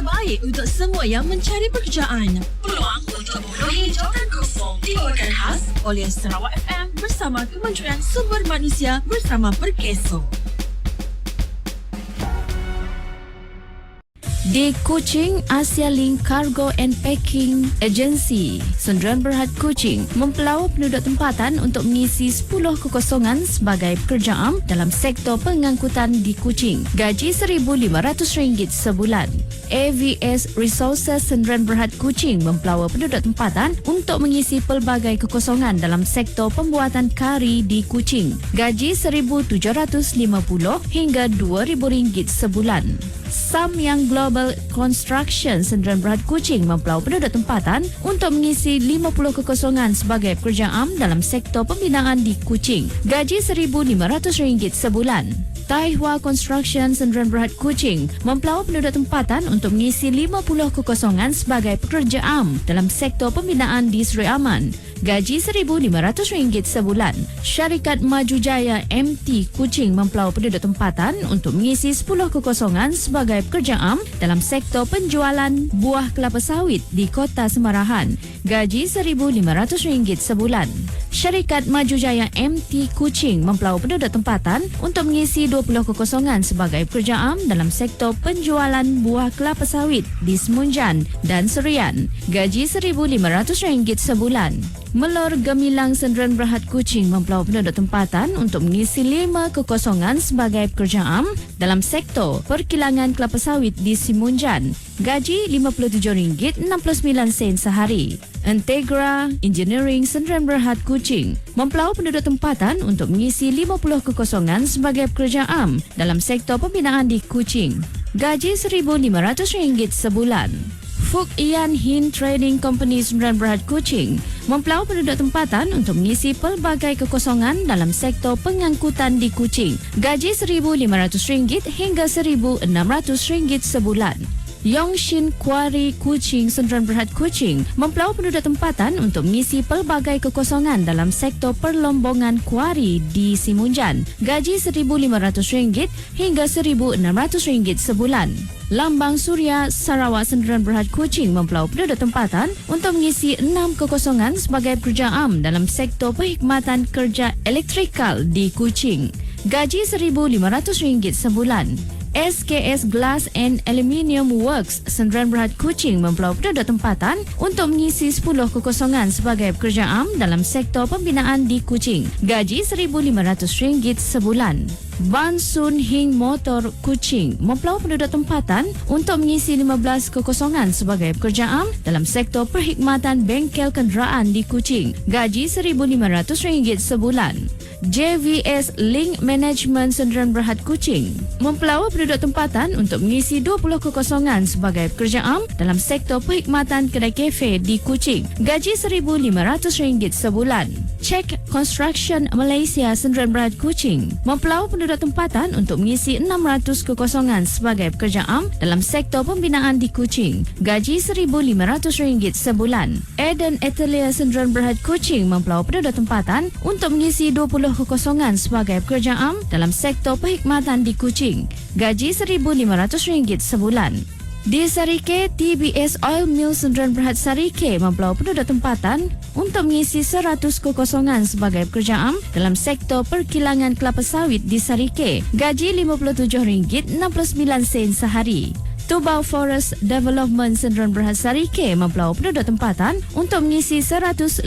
terbaik untuk semua yang mencari pekerjaan. Peluang untuk memenuhi jawatan kosong ditawarkan khas oleh Sarawak FM bersama Kementerian Sumber Manusia bersama Perkeso. Di Kuching, Asia Link Cargo and Packing Agency, Sundaran Berhad Kuching mempelawa penduduk tempatan untuk mengisi 10 kekosongan sebagai pekerja am dalam sektor pengangkutan di Kuching. Gaji RM1,500 sebulan. AVS Resources Sundaran Berhad Kuching mempelawa penduduk tempatan untuk mengisi pelbagai kekosongan dalam sektor pembuatan kari di Kuching. Gaji RM1,750 hingga RM2,000 sebulan. Samyang Global Construction Sundaran Berhad Kuching mempelawa penduduk tempatan untuk mengisi 50 kekosongan sebagai pekerja am dalam sektor pembinaan di Kuching. Gaji RM1,500 sebulan. Tai Hua Construction Sundaran Berhad Kuching mempelawa penduduk tempatan untuk mengisi 50 kekosongan sebagai pekerja am dalam sektor pembinaan di Seri Aman. Gaji RM1,500 sebulan. Syarikat Maju Jaya MT Kuching mempelawa penduduk tempatan untuk mengisi 10 kekosongan sebagai pekerja am dalam sektor penjualan buah kelapa sawit di Kota Semarahan. Gaji RM1,500 sebulan. Syarikat Maju Jaya MT Kuching mempelawa penduduk tempatan untuk mengisi 20 kekosongan sebagai pekerja am dalam sektor penjualan buah kelapa sawit di Semunjan dan Serian. Gaji RM1,500 sebulan. Melor Gemilang Sundaran Berhad Kuching mempelawa penduduk tempatan untuk mengisi 5 kekosongan sebagai pekerja am dalam sektor perkilangan kelapa sawit di Semunjan. Gaji RM57.69 sehari. Integra Engineering Sundaran Berhad Kuching mempelawa penduduk tempatan untuk mengisi 50 kekosongan sebagai pekerja am dalam sektor pembinaan di Kuching. Gaji RM1,500 sebulan. Fuk Ian Hin Trading Company Sundaran Berhad Kuching mempelawa penduduk tempatan untuk mengisi pelbagai kekosongan dalam sektor pengangkutan di Kuching. Gaji RM1,500 hingga RM1,600 sebulan. Yongshin Quarry Kuching Sundaran Berhad Kuching mempelawa penduduk tempatan untuk mengisi pelbagai kekosongan dalam sektor perlombongan kuari di Semunjan. Gaji RM1,500 hingga RM1,600 sebulan. Lambang Suria Sarawak Sundaran Berhad Kuching mempelawa penduduk tempatan untuk mengisi 6 kekosongan sebagai pekerja am dalam sektor perkhidmatan kerja elektrikal di Kuching. Gaji RM1,500 sebulan. SKS Glass and Aluminium Works Sundaran Berhad Kuching mempelawa penduduk tempatan untuk mengisi 10 kekosongan sebagai pekerja am dalam sektor pembinaan di Kuching. Gaji RM1,500 sebulan. Ban Sun Hing Motor Kuching mempelawa penduduk tempatan untuk mengisi 15 kekosongan sebagai pekerja am dalam sektor perkhidmatan bengkel kenderaan di Kuching. Gaji RM1,500 sebulan. JVS Link Management Sundaran Berhad Kuching mempelawa penduduk tempatan untuk mengisi 20 kekosongan sebagai pekerja am dalam sektor perkhidmatan kedai kafe di Kuching. Gaji RM1,500 sebulan. Check Construction Malaysia Sundaran Berhad Kuching mempelawa penduduk tempatan untuk mengisi 600 kekosongan sebagai pekerja am dalam sektor pembinaan di Kuching. Gaji RM1,500 sebulan. Eden Atelier Sundaran Berhad Kuching mempelawa penduduk tempatan untuk mengisi 20 kekosongan sebagai pekerja am dalam sektor perkhidmatan di Kuching. Gaji RM1,500 sebulan. Di Sarike, TBS Oil Mill Sundaran Berhad Sarike mempelawa penduduk tempatan untuk mengisi 100 kekosongan sebagai pekerja am dalam sektor perkilangan kelapa sawit di Sarike. Gaji RM57.69 sehari. Tubau Forest Development Sundaran Berhad Sarike mempelawa penduduk tempatan untuk mengisi 150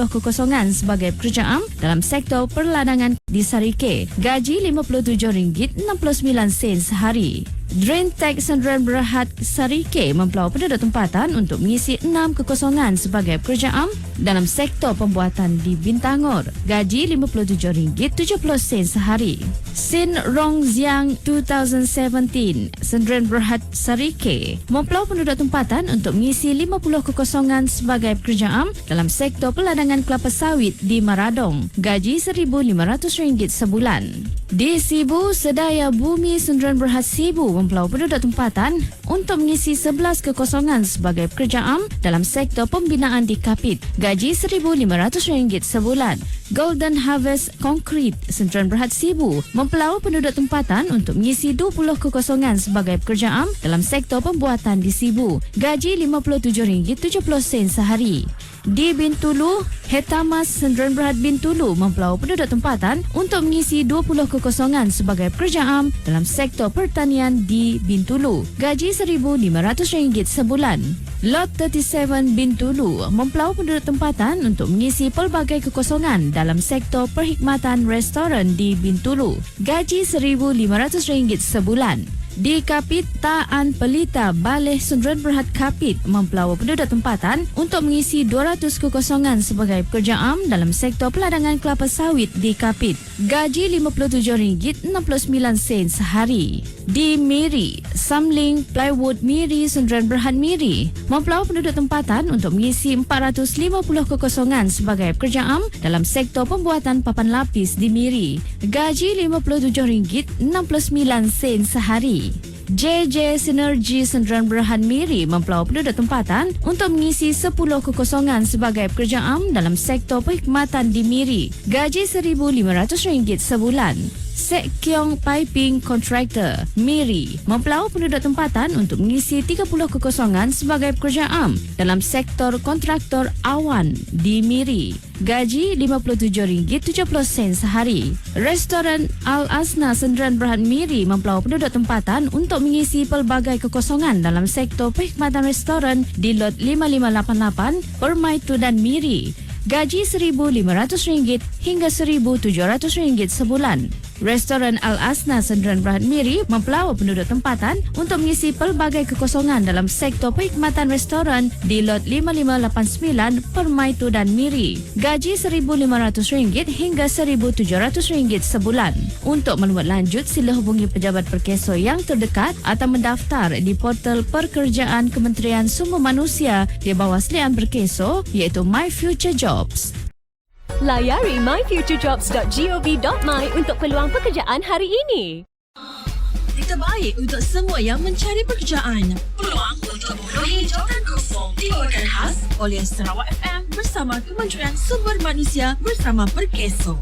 kekosongan sebagai pekerja am dalam sektor perladangan di Sarike. Gaji RM57.69 sehari. Drain Tech Sundaran Berhad Sarike mempelawa penduduk tempatan untuk mengisi 6 kekosongan sebagai pekerja am dalam sektor pembuatan di Bintangor. Gaji RM57.70 sehari. Sin Rong Ziang 2017 Sundaran Berhad Sarike mempelawa penduduk tempatan untuk mengisi 50 kekosongan sebagai pekerja am dalam sektor peladangan kelapa sawit di Maradong. Gaji RM1,500 sebulan. Di Sibu, Sedaya Bumi Sundaran Berhad Sibu mempelaut penduduk tempatan untuk mengisi 11 kekosongan sebagai pekerja am dalam sektor pembinaan di Kapit. Gaji RM1,500 sebulan. Golden Harvest Concrete Sdn Bhd Sibu mempelaut penduduk tempatan untuk mengisi 20 kekosongan sebagai pekerja am dalam sektor pembuatan di Sibu. Gaji RM57.70 sehari. Di Bintulu, Hetamas Sdn Bhd Bintulu mempelaut penduduk tempatan untuk mengisi 20 kekosongan sebagai pekerja am dalam sektor pertanian di Bintulu. Gaji RM1,500 sebulan. Lot 37 Bintulu mempelaut penduduk tempatan untuk mengisi pelbagai kekosongan dalam sektor perkhidmatan restoran di Bintulu. Gaji RM1,500 sebulan. Di Kapit, Taan Pelita Baleh Sdn Bhd Kapit mempelaut penduduk tempatan untuk mengisi 200 kekosongan sebagai pekerja am dalam sektor peladangan kelapa sawit di Kapit. Gaji RM57.69 sehari. Di Miri, Samling Plywood Miri Sdn Bhd Miri mempelaut penduduk tempatan untuk mengisi 450 kekosongan sebagai pekerja am dalam sektor pembuatan papan lapis di Miri. Gaji RM57.69 sehari. JJ Synergy Sdn Bhd Miri mempelaut penduduk tempatan untuk mengisi 10 kekosongan sebagai pekerja am dalam sektor perkhidmatan di Miri. Gaji RM1,500 sebulan. Sek Kiong Piping Contractor Miri mempelaut penduduk tempatan untuk mengisi 30 kekosongan sebagai pekerja am dalam sektor kontraktor awan di Miri. Gaji RM57.70 sehari. Restoran Al-Asna Sdn Bhd Miri mempelaut penduduk tempatan untuk mengisi pelbagai kekosongan dalam sektor perkhidmatan restoran di Lot 5588 Permai Tudan Miri. Gaji RM1,500 hingga RM1,700 sebulan. Restoran Al-Asna Sdn Bhd Miri mempelaut penduduk tempatan untuk mengisi pelbagai kekosongan dalam sektor perkhidmatan restoran di Lot 5589 Permai Tudan Miri. Gaji RM1,500 hingga RM1,700 sebulan. Untuk maklumat lanjut, sila hubungi pejabat Perkeso yang terdekat atau mendaftar di portal Pekerjaan Kementerian Sumber Manusia di bawah selian Perkeso iaitu My Future Jobs. Layari myfuturejobs.gov.my untuk peluang pekerjaan hari ini. Berita baik untuk semua yang mencari pekerjaan. Peluang untuk memenuhi jawatan kosong dibawakan khas oleh Sarawak FM bersama Kementerian Sumber Manusia bersama Perkeso.